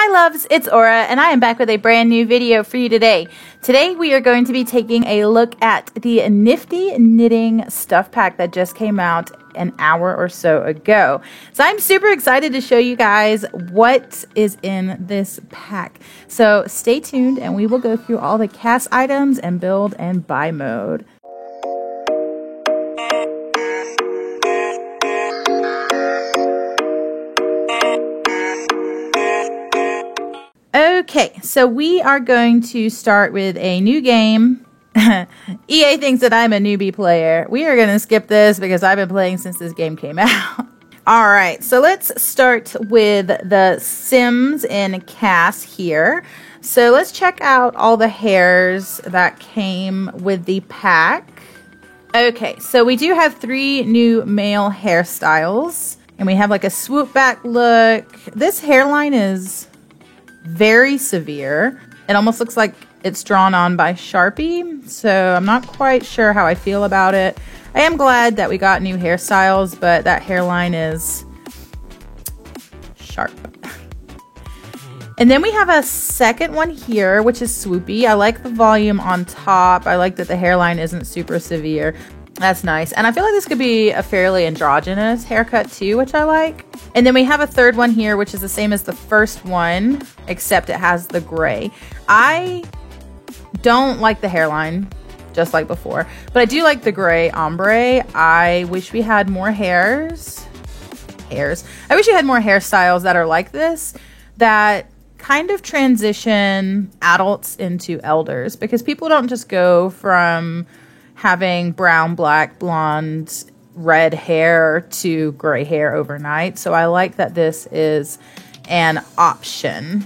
Hi loves, it's Aura and I am back with a brand new video for you today. Today we are going to be taking a look at the Nifty Knitting Stuff Pack that just came out an hour or so ago. So I'm super excited to show you guys what is in this pack. So stay tuned and we will go through all the cast items and build and buy mode. Okay, so we are going to start with a new game. EA thinks that I'm a newbie player. We are going to skip this because I've been playing since this game came out. All right, so let's start with the Sims in cast here. So let's check out all the hairs that came with the pack. Okay, so we do have 3 new male hairstyles. And we have like a swoop back look. This hairline is very severe. It almost looks like it's drawn on by Sharpie, so I'm not quite sure how I feel about it. I am glad that we got new hairstyles, but that hairline is sharp. And then we have a second one here, which is swoopy. I like the volume on top. I like that the hairline isn't super severe. That's nice. And I feel like this could be a fairly androgynous haircut too, which I like. And then we have a third one here, which is the same as the first one, except it has the gray. I don't like the hairline, just like before, but I do like the gray ombre. I wish we had more hairs. I wish we had more hairstyles that are like this, that kind of transition adults into elders, because people don't just go from having brown, black, blonde, red hair to gray hair overnight. So I like that this is an option.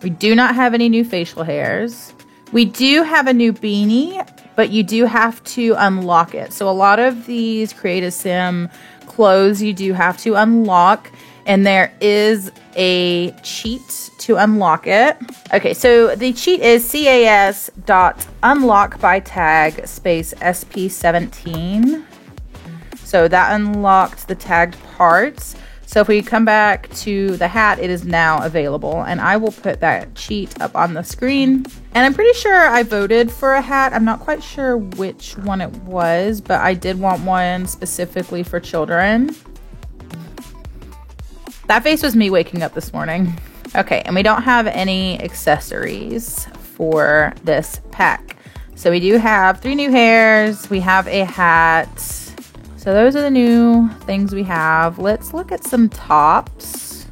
We do not have any new facial hairs. We do have a new beanie, but you do have to unlock it. So a lot of these Create a Sim clothes you do have to unlock, and there is a cheat to unlock it. Okay, so the cheat is cas.unlock by tag space SP17. So that unlocked the tagged parts. So if we come back to the hat, it is now available, and I will put that cheat up on the screen. And I'm pretty sure I voted for a hat. I'm not quite sure which one it was, but I did want one specifically for children. That face was me waking up this morning. Okay, and we don't have any accessories for this pack. So we do have 3 new hairs. We have a hat. So those are the new things we have. Let's look at some tops.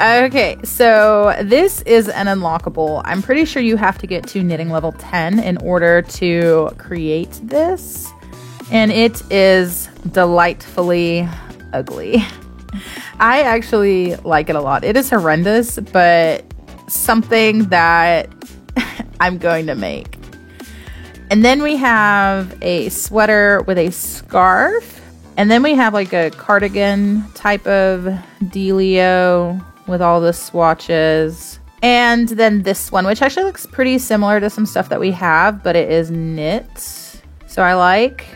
Okay, so this is an unlockable. I'm pretty sure you have to get to knitting level 10 in order to create this. And it is delightfully ugly. I actually like it a lot. It is horrendous, but something that I'm going to make. And then we have a sweater with a scarf. And then we have like a cardigan type of dealio with all the swatches. And then this one, which actually looks pretty similar to some stuff that we have, but it is knit. So I like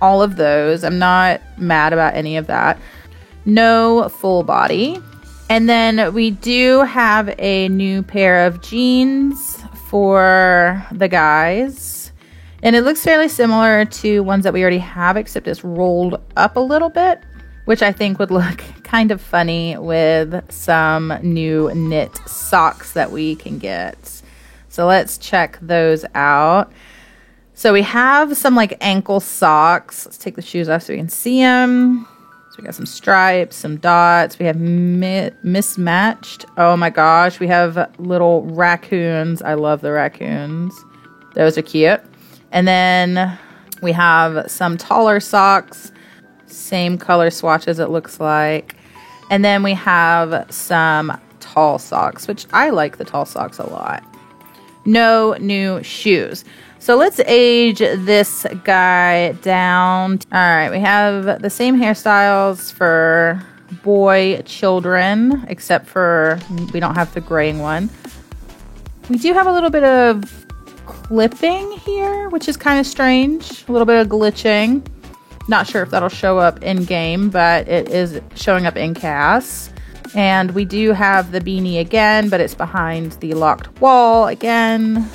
all of those. I'm not mad about any of that. No full body. And then we do have a new pair of jeans for the guys. And it looks fairly similar to ones that we already have, except it's rolled up a little bit, which I think would look kind of funny with some new knit socks that we can get. So let's check those out. So we have some like ankle socks. Let's take the shoes off so we can see them. So we got some stripes, some dots. We have mismatched. Oh my gosh, we have little raccoons. I love the raccoons. Those are cute. And then we have some taller socks, same color swatches it looks like. And then we have some tall socks, which I like the tall socks a lot. No new shoes. So let's age this guy down. All right, we have the same hairstyles for boy children, except for we don't have the graying one. We do have a little bit of clipping here, which is kind of strange. A little bit of glitching. Not sure if that'll show up in game, but it is showing up in cast. And we do have the beanie again, but it's behind the locked wall again.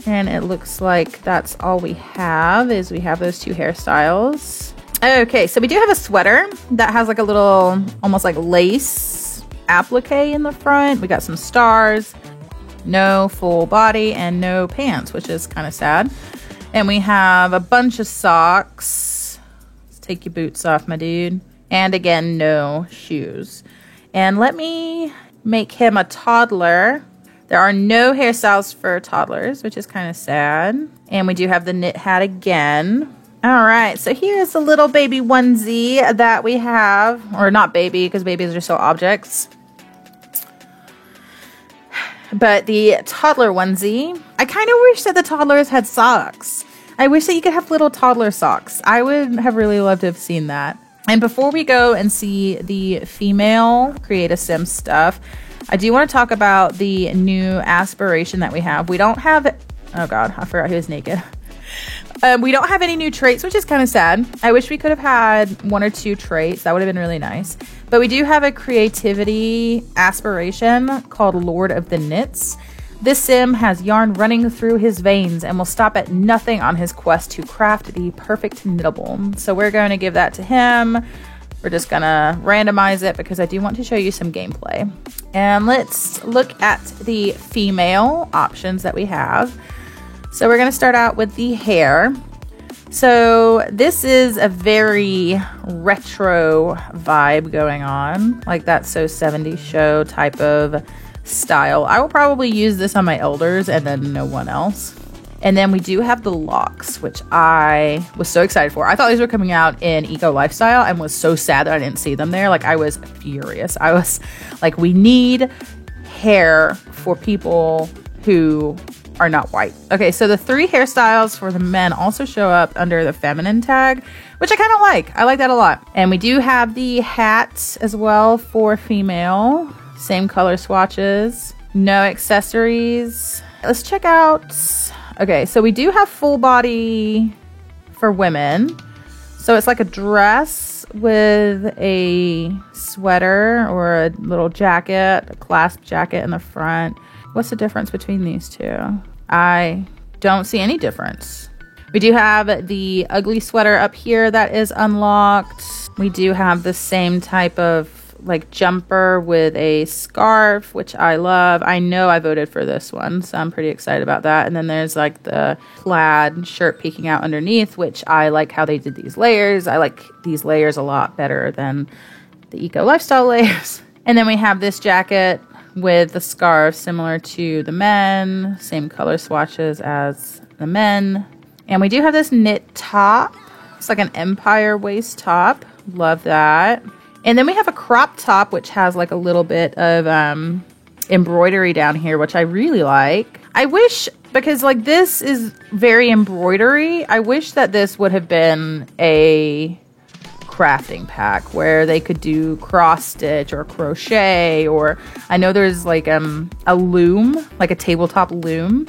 And it looks like that's all we have, is we have those two hairstyles. Okay, so we do have a sweater that has like a little, almost like lace applique in the front. We got some stars, no full body, and no pants, which is kind of sad. And we have a bunch of socks. Let's take your boots off, my dude. And again, no shoes. And let me make him a toddler. There are no hairstyles for toddlers, which is kind of sad. And we do have the knit hat again. All right, so here's the little baby onesie that we have. Or not baby, because babies are still objects. But the toddler onesie. I kind of wish that the toddlers had socks. I wish that you could have little toddler socks. I would have really loved to have seen that. And before we go and see the female Create a Sim stuff, I do want to talk about the new aspiration that we have. We don't have, oh God, I forgot he was naked. We don't have any new traits, which is kind of sad. I wish we could have had 1 or 2 traits. That would have been really nice. But we do have a creativity aspiration called Lord of the Knits. This sim has yarn running through his veins and will stop at nothing on his quest to craft the perfect knittable. So we're going to give that to him. We're just going to randomize it because I do want to show you some gameplay. And let's look at the female options that we have. So we're going to start out with the hair. So this is a very retro vibe going on, like that So 70s Show type of style. I will probably use this on my elders and then no one else. And then we do have the locks, which I was so excited for. I thought these were coming out in Eco Lifestyle and was so sad that I didn't see them there. Like, I was furious. I was like, we need hair for people who are not white. Okay, so the 3 hairstyles for the men also show up under the feminine tag, which I kind of like. I like that a lot. And we do have the hats as well for female. Same color swatches. No accessories. Let's check out. Okay, so we do have full body for women. So it's like a dress with a sweater or a little jacket, a clasp jacket in the front. What's the difference between these two? I don't see any difference. We do have the ugly sweater up here that is unlocked. We do have the same type of like jumper with a scarf, which I love. I know I voted for this one, so I'm pretty excited about that. And then there's like the plaid shirt peeking out underneath, which I like how they did these layers. I like these layers a lot better than the Eco Lifestyle layers. And then we have this jacket with the scarf similar to the men, same color swatches as the men. And we do have this knit top. It's like an empire waist top. Love that. And then we have a crop top, which has like a little bit of embroidery down here, which I really like. I wish, because like this is very embroidery, I wish that this would have been a crafting pack where they could do cross stitch or crochet, or I know there's like a loom, like a tabletop loom.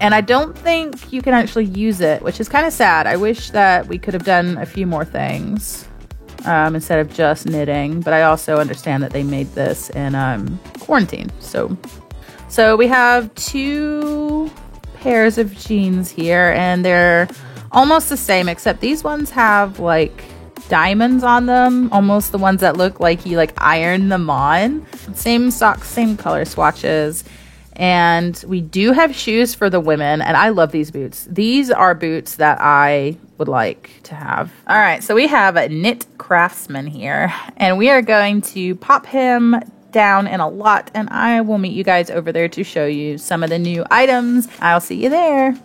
And I don't think you can actually use it, which is kind of sad. I wish that we could have done a few more things. Instead of just knitting, but I also understand that they made this in quarantine. So we have 2 pairs of jeans here, and they're almost the same, except these ones have like diamonds on them, almost the ones that look like you like ironed them on. Same socks, same color swatches. And we do have shoes for the women, and I love these boots. These are boots that I would like to have. All right, so we have a Knit Craftsman here, and we are going to pop him down in a lot, and I will meet you guys over there to show you some of the new items. I'll see you there.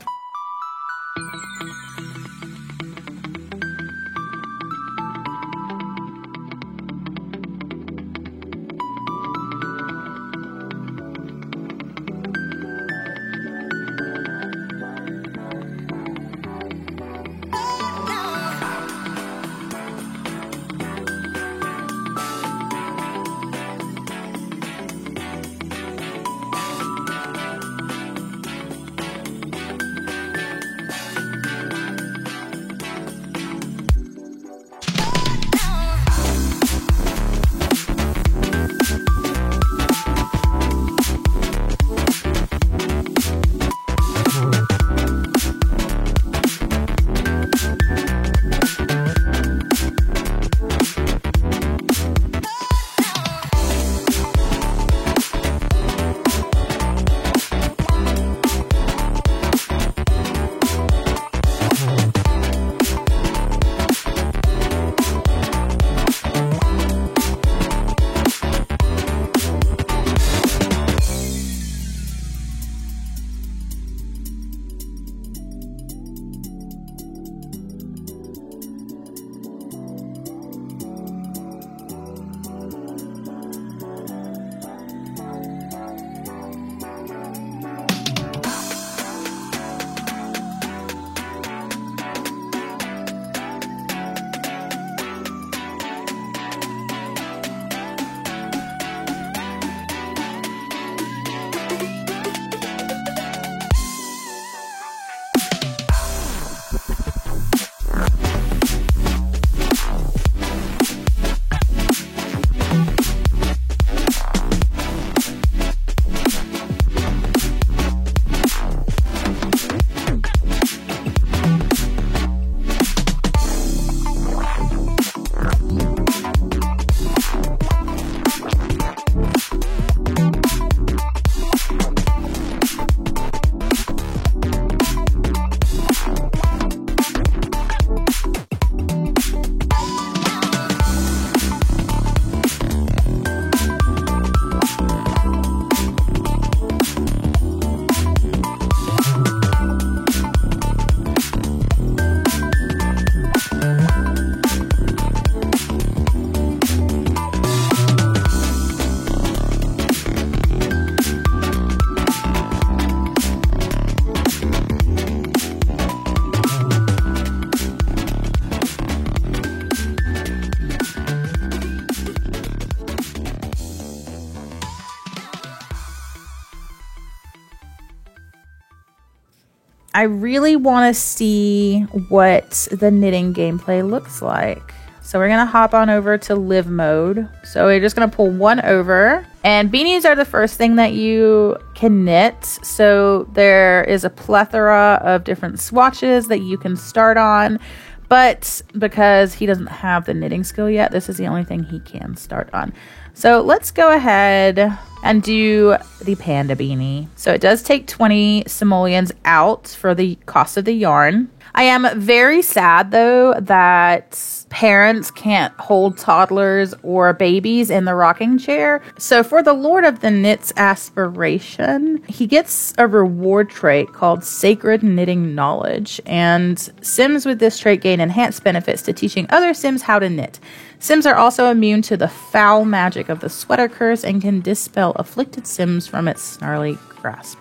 I really want to see what the knitting gameplay looks like. So we're going to hop on over to live mode. So we're just going to pull one over. And beanies are the first thing that you can knit. So there is a plethora of different swatches that you can start on. But because he doesn't have the knitting skill yet, this is the only thing he can start on. So let's go ahead and do the panda beanie. So it does take 20 simoleons out for the cost of the yarn. I am very sad though that parents can't hold toddlers or babies in the rocking chair. So for the Lord of the Knits aspiration, he gets a reward trait called Sacred Knitting Knowledge. And Sims with this trait gain enhanced benefits to teaching other Sims how to knit. Sims are also immune to the foul magic of the sweater curse and can dispel afflicted Sims from its snarly grasp.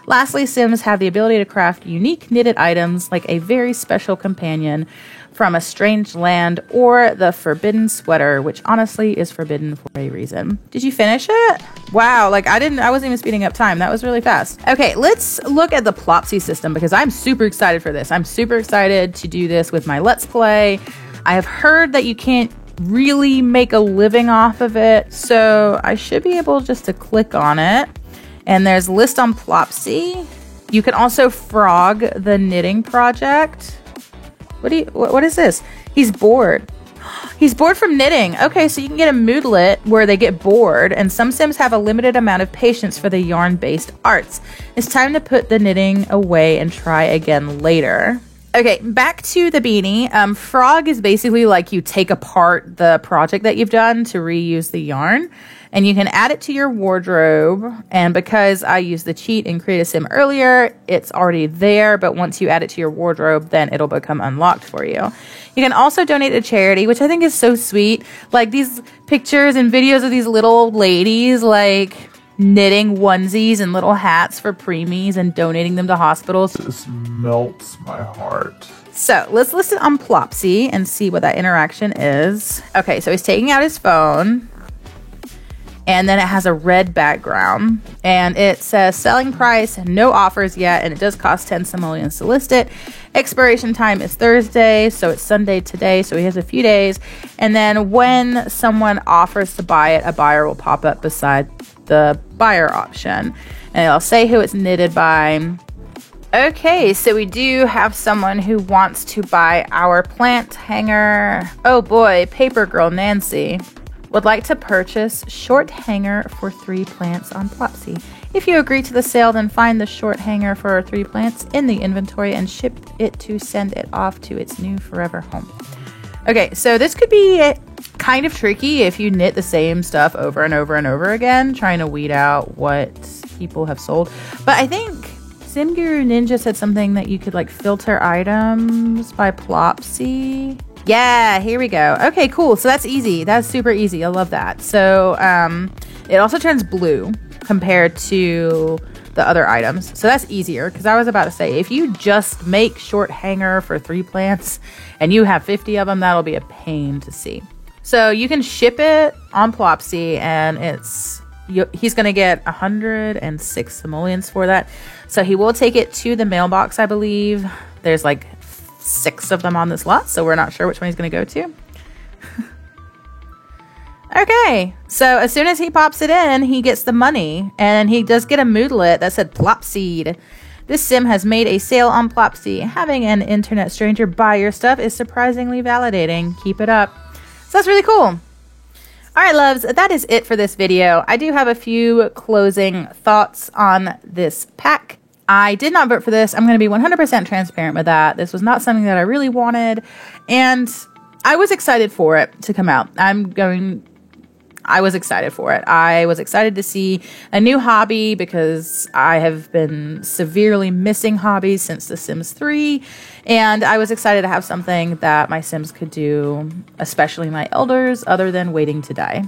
Lastly, Sims have the ability to craft unique knitted items like a very special companion from a strange land or the forbidden sweater, which honestly is forbidden for a reason. Did you finish it? Wow, like I wasn't even speeding up time. That was really fast. Okay, let's look at the Plopsy system because I'm super excited for this. I'm super excited to do this with my Let's Play. I have heard that you can't really make a living off of it, so I should be able just to click on it. And there's list on Plopsy. You can also frog the knitting project. What is this? He's bored. He's bored from knitting. Okay, so you can get a moodlet where they get bored, and some Sims have a limited amount of patience for the yarn-based arts. It's time to put the knitting away and try again later. Okay, back to the beanie. Frog is basically like you take apart the project that you've done to reuse the yarn. And you can add it to your wardrobe. And because I used the cheat and create a sim earlier, it's already there. But once you add it to your wardrobe, then it'll become unlocked for you. You can also donate to charity, which I think is so sweet. Like these pictures and videos of these little old ladies, like knitting onesies and little hats for preemies and donating them to hospitals. This melts my heart. So let's list it on Plopsy and see what that interaction is. Okay, so he's taking out his phone. And then it has a red background. And it says selling price, no offers yet. And it does cost 10 simoleons to list it. Expiration time is Thursday. So it's Sunday today. So he has a few days. And then when someone offers to buy it, a buyer will pop up beside the buyer option. And it'll say who it's knitted by. Okay, so we do have someone who wants to buy our plant hanger. Oh boy, Paper Girl Nancy would like to purchase short hanger for 3 plants on Plopsy. If you agree to the sale, then find the short hanger for 3 plants in the inventory and ship it to send it off to its new forever home. Okay, so this could be kind of tricky if you knit the same stuff over and over and over again, trying to weed out what people have sold. But I think SimGuru Ninja said something that you could like filter items by Plopsy. Yeah, here we go. Okay, cool. So that's easy. That's super easy. I love that. So it also turns blue compared to the other items. So that's easier because I was about to say, if you just make short hanger for 3 plants and you have 50 of them, that'll be a pain to see. So you can ship it on Plopsy and he's going to get 106 simoleons for that. So he will take it to the mailbox, I believe. There's like 6 of them on this lot, so we're not sure which one he's going to go to. Okay, so as soon as he pops it in, he gets the money, and he does get a moodlet that said Plopseed. This sim has made a sale on Plopsy. Having an internet stranger buy your stuff is surprisingly validating. Keep it up. So that's really cool. All right, loves, that is it for this video. I do have a few closing thoughts on this pack. I did not vote for this. I'm going to be 100% transparent with that. This was not something that I really wanted, and I was excited for it to come out. I was excited for it. I was excited to see a new hobby because I have been severely missing hobbies since The Sims 3, and I was excited to have something that my Sims could do, especially my elders, other than waiting to die.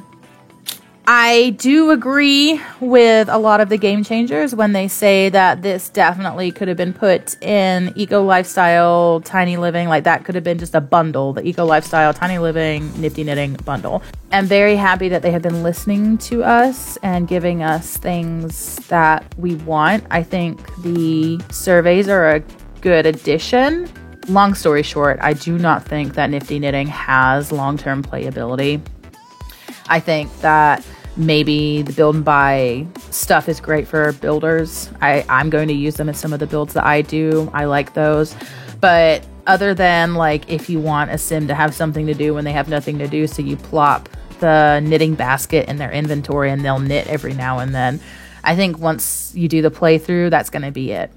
I do agree with a lot of the game changers when they say that this definitely could have been put in Eco Lifestyle, Tiny Living, like that could have been just a bundle, the Eco Lifestyle, Tiny Living, Nifty Knitting bundle. I'm very happy that they have been listening to us and giving us things that we want. I think the surveys are a good addition. Long story short, I do not think that Nifty Knitting has long-term playability. I think that maybe the build and buy stuff is great for builders. I'm going to use them in some of the builds that I do. I like those. But other than like if you want a sim to have something to do when they have nothing to do, so you plop the knitting basket in their inventory and they'll knit every now and then. I think once you do the playthrough, that's going to be it.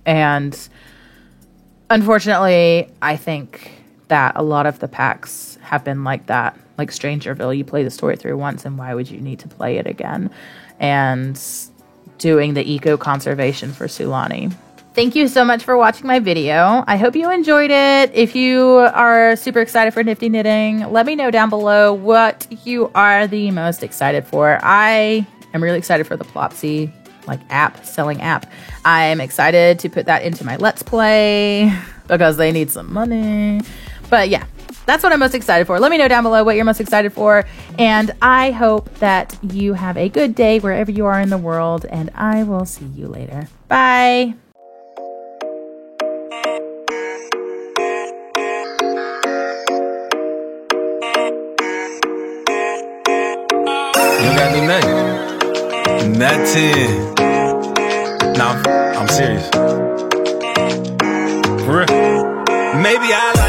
And unfortunately, I think that a lot of the packs have been like that. Like Strangerville, you play the story through once, and why would you need to play it again? And doing the eco conservation for Sulani. Thank you so much for watching my video. I hope you enjoyed it. If you are super excited for Nifty Knitting, let me know down below what you are the most excited for. I am really excited for the Plopsy selling app. I'm excited to put that into my Let's Play because they need some money. But yeah, that's what I'm most excited for. Let me know down below what you're most excited for. And I hope that you have a good day wherever you are in the world. And I will see you later. Bye. You don't gotta do nothing. Nothing. Nah, I'm serious. For real. Maybe I